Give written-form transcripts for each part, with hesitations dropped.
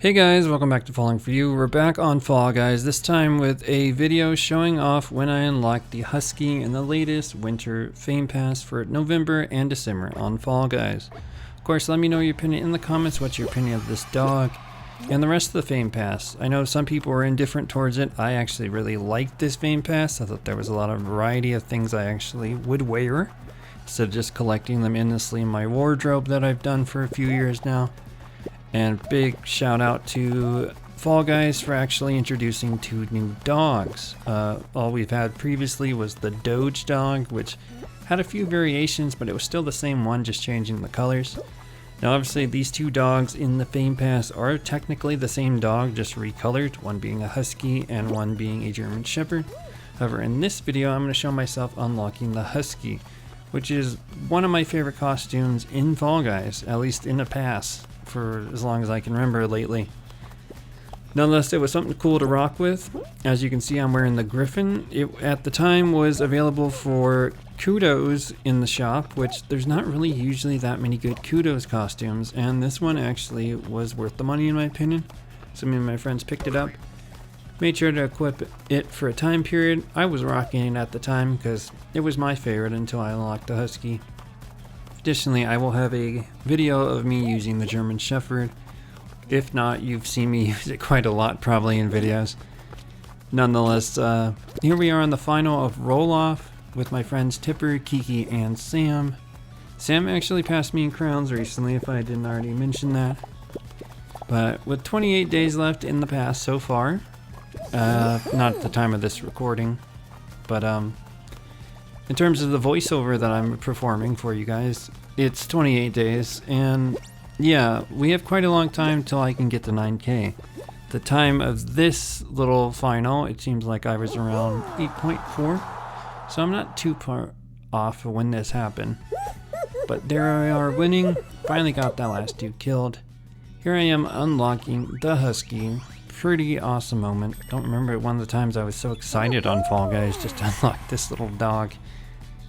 Hey guys, welcome back to Falling For You. We're back on Fall Guys, this time with a video showing off when I unlocked the Husky in the latest winter Fame Pass for November and December on Fall Guys. Of course, let me know your opinion in the comments. What's your opinion of this dog and the rest of the Fame Pass? I know some people were indifferent towards it. I actually really liked this Fame Pass. I thought there was a lot of variety of things I actually would wear instead of just collecting them endlessly in my wardrobe that I've done for a few years now. And big shout out to Fall Guys for actually introducing 2 new dogs. All we've had previously was the Doge dog, which had a few variations, but it was still the same one, just changing the colors. Now obviously these 2 dogs in the Fame Pass are technically the same dog, just recolored, one being a Husky and one being a German Shepherd. However, in this video I'm going to show myself unlocking the Husky, which is one of my favorite costumes in Fall Guys, at least in the pass, for as long as I can remember lately. Nonetheless, it was something cool to rock with. As you can see, I'm wearing the Griffin. It at the time was available for Kudos in the shop, which there's not really usually that many good Kudos costumes, and this one actually was worth the money in my opinion. So me and my friends picked it up, made sure to equip it for a time period. I was rocking it at the time because it was my favorite until I unlocked the Husky. Additionally, I will have a video of me using the German Shepherd. If not, you've seen me use it quite a lot probably in videos. Nonetheless, here we are on the final of Roll-Off with my friends Tipper, Kiki, and Sam. Sam actually passed me in crowns recently, if I didn't already mention that. But with 28 days left in the pass so far, not at the time of this recording, but in terms of the voiceover that I'm performing for you guys, it's 28 days, and yeah, we have quite a long time till I can get to 9K. The time of this little final, it seems like I was around 8.4, so I'm not too far off of when this happened. But there we are winning, finally got that last dude killed. Here I am unlocking the Husky. Pretty awesome moment. Don't remember one of the times I was so excited on Fall Guys just to unlock this little dog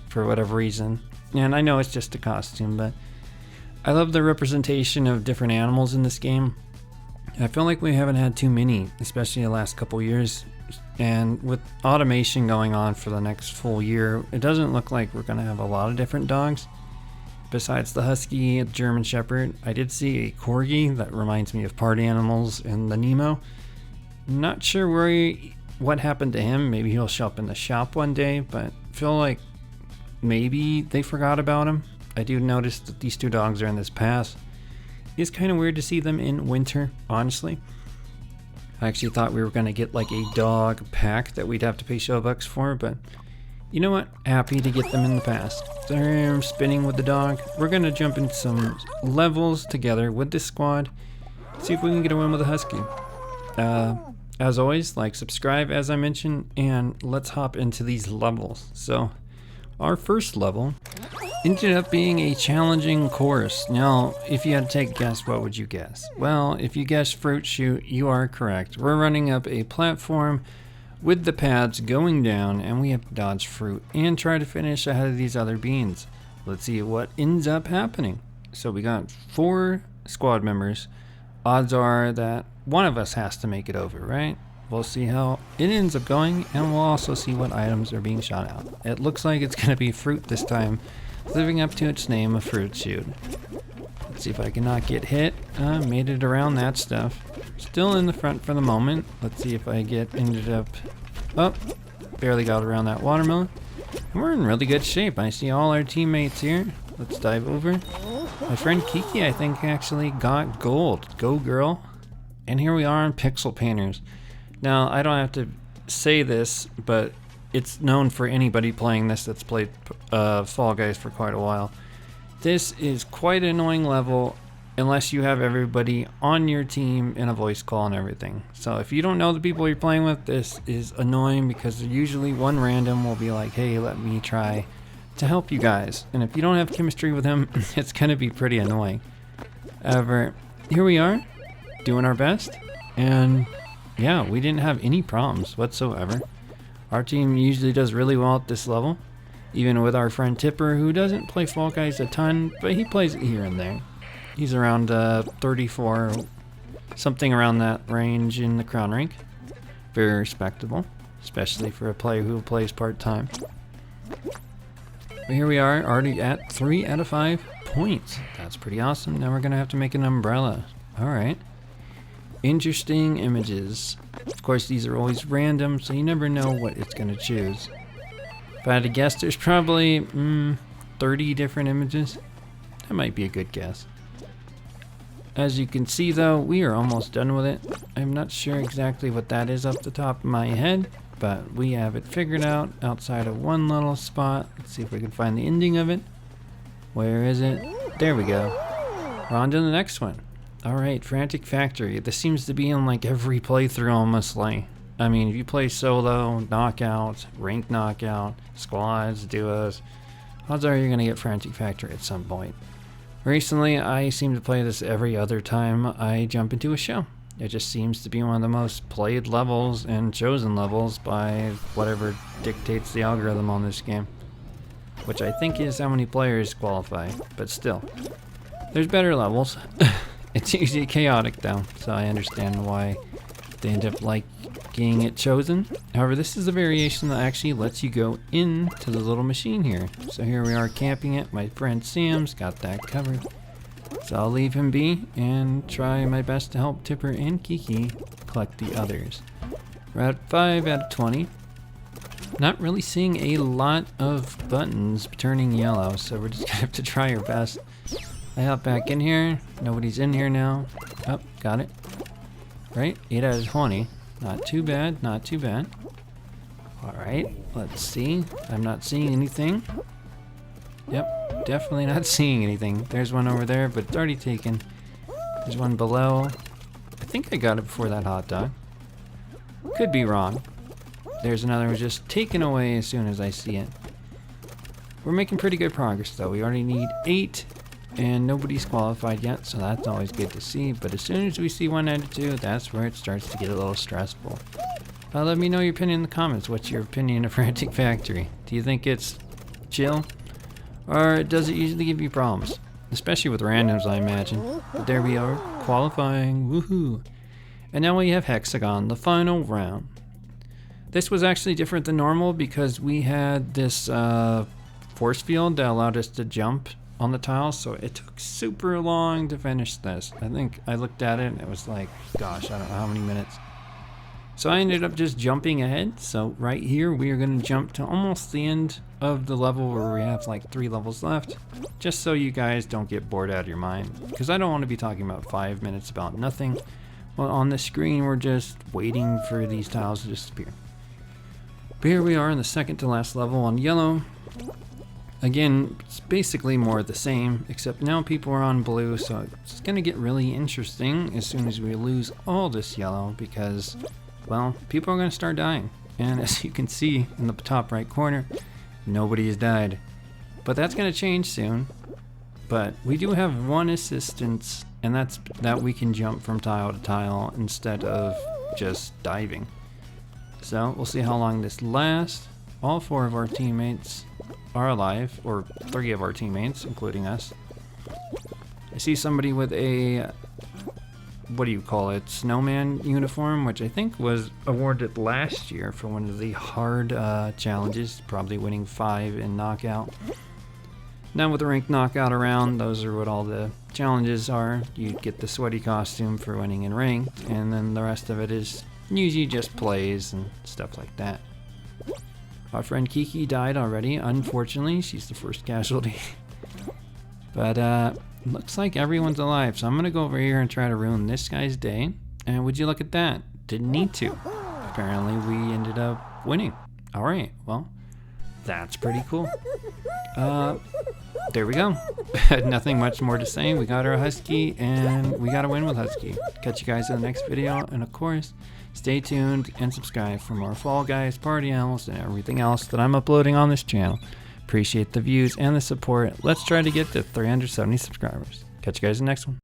for whatever reason. And I know it's just a costume, but I love the representation of different animals in this game. I feel like we haven't had too many, especially the last couple years. And with automation going on for the next full year, it doesn't look like we're going to have a lot of different dogs. Besides the Husky, the German Shepherd, I did see a Corgi that reminds me of party animals in the Nemo. Not sure what happened to him. Maybe he'll show up in the shop one day, but I feel like maybe they forgot about him. I do notice that these 2 dogs are in this pass. It's kind of weird to see them in winter, honestly. I actually thought we were going to get like a dog pack that we'd have to pay Showbucks for, but you know what? Happy to get them in the past. So here I'm spinning with the dog. We're going to jump into some levels together with this squad. See if we can get a win with the Husky. As always, like, subscribe as I mentioned, and let's hop into these levels. So our first level ended up being a challenging course. Now, if you had to take a guess, what would you guess? Well, if you guessed Fruit Chute, you are correct. We're running up a platform with the pads going down, and we have to dodge fruit and try to finish ahead of these other beans. Let's see what ends up happening. So we got 4 squad members. Odds are that one of us has to make it over, right? We'll see how it ends up going, and we'll also see what items are being shot out. It looks like it's going to be fruit this time, living up to its name, a Fruit Chute. Let's see if I can not get hit. Made it around that stuff. Still in the front for the moment. Let's see if I ended up... Oh, barely got around that watermelon. And we're in really good shape. I see all our teammates here. Let's dive over. My friend Kiki, I think, actually got gold. Go girl. And here we are on Pixel Painters. Now, I don't have to say this, but it's known for anybody playing this that's played Fall Guys for quite a while. This is quite an annoying level unless you have everybody on your team in a voice call and everything. So if you don't know the people you're playing with, this is annoying because usually one random will be like, hey, let me try to help you guys. And if you don't have chemistry with him, it's going to be pretty annoying. However, here we are, doing our best. And yeah, we didn't have any problems whatsoever. Our team usually does really well at this level, even with our friend Tipper, who doesn't play Fall Guys a ton, but he plays it here and there. He's around 34 Something around that range in the crown rank. Very respectable, especially for a player who plays part-time. But here we are, already at 3 out of 5 points. That's pretty awesome. Now we're gonna have to make an umbrella. Alright. Interesting images. Of course, these are always random, so you never know what it's gonna choose. If I had to guess, there's probably 30 different images. That might be a good guess. As you can see though, we are almost done with it. I'm not sure exactly what that is off the top of my head, but we have it figured out outside of one little spot. Let's see if we can find the ending of it. Where is it? There we go. We're on to the next one. Alright, Frantic Factory. This seems to be in like every playthrough honestly. I mean, if you play solo, knockout, rank knockout, squads, duos, odds are you're gonna get Frantic Factory at some point. Recently, I seem to play this every other time I jump into a show. It just seems to be one of the most played levels and chosen levels by whatever dictates the algorithm on this game. Which I think is how many players qualify, but still. There's better levels. It's usually chaotic though, so I understand why they end up liking it chosen. However, this is a variation that actually lets you go into the little machine here. So here we are camping it. My friend Sam's got that covered. So I'll leave him be and try my best to help Tipper and Kiki collect the others. We're at 5 out of 20. Not really seeing a lot of buttons turning yellow, so we're just gonna have to try our best. I hop back in here. Nobody's in here now. Oh, got it. Right, 8 out of 20. Not too bad, not too bad. Alright, let's see. I'm not seeing anything. Yep, definitely not seeing anything. There's one over there, but it's already taken. There's one below. I think I got it before that hot dog. Could be wrong. There's another one just taken away as soon as I see it. We're making pretty good progress though. We already need 8 and nobody's qualified yet, so that's always good to see. But as soon as we see 1 out of 2, that's where it starts to get a little stressful. Let me know your opinion in the comments. What's your opinion of Frantic Factory? Do you think it's chill? Or does it usually give you problems? Especially with randoms, I imagine. But there we are, qualifying, woohoo! And now we have Hex-A-Gone, the final round. This was actually different than normal because we had this force field that allowed us to jump on the tiles, so it took super long to finish this. I think I looked at it and it was like, gosh, I don't know how many minutes. So I ended up just jumping ahead. So right here, we are gonna jump to almost the end of the level where we have like 3 levels left, just so you guys don't get bored out of your mind. Because I don't want to be talking about 5 minutes about nothing. Well, on the screen, we're just waiting for these tiles to disappear. But here we are in the second to last level on yellow. Again, it's basically more of the same, except now people are on blue, so it's gonna get really interesting as soon as we lose all this yellow because, well, people are gonna start dying. And as you can see in the top right corner, nobody has died. But that's gonna change soon. But we do have one assistance, and that's that we can jump from tile to tile instead of just diving. So we'll see how long this lasts. All 4 of our teammates are alive, or 3 of our teammates, including us. I see somebody with a, what do you call it, snowman uniform, which I think was awarded last year for one of the hard challenges, probably winning 5 in knockout. Now with the ranked knockout around, those are what all the challenges are. You get the sweaty costume for winning in ranked, and then the rest of it is usually just plays and stuff like that. Our friend Kiki died already, unfortunately. She's the first casualty. But looks like everyone's alive, so I'm gonna go over here and try to ruin this guy's day. And would you look at that? Didn't need to. Apparently we ended up winning. Alright, well, that's pretty cool. There we go. Nothing much more to say. We got our Husky, and we got to win with Husky. Catch you guys in the next video, and of course, stay tuned and subscribe for more Fall Guys, Party Animals, and everything else that I'm uploading on this channel. Appreciate the views and the support. Let's try to get to 370 subscribers. Catch you guys in the next one.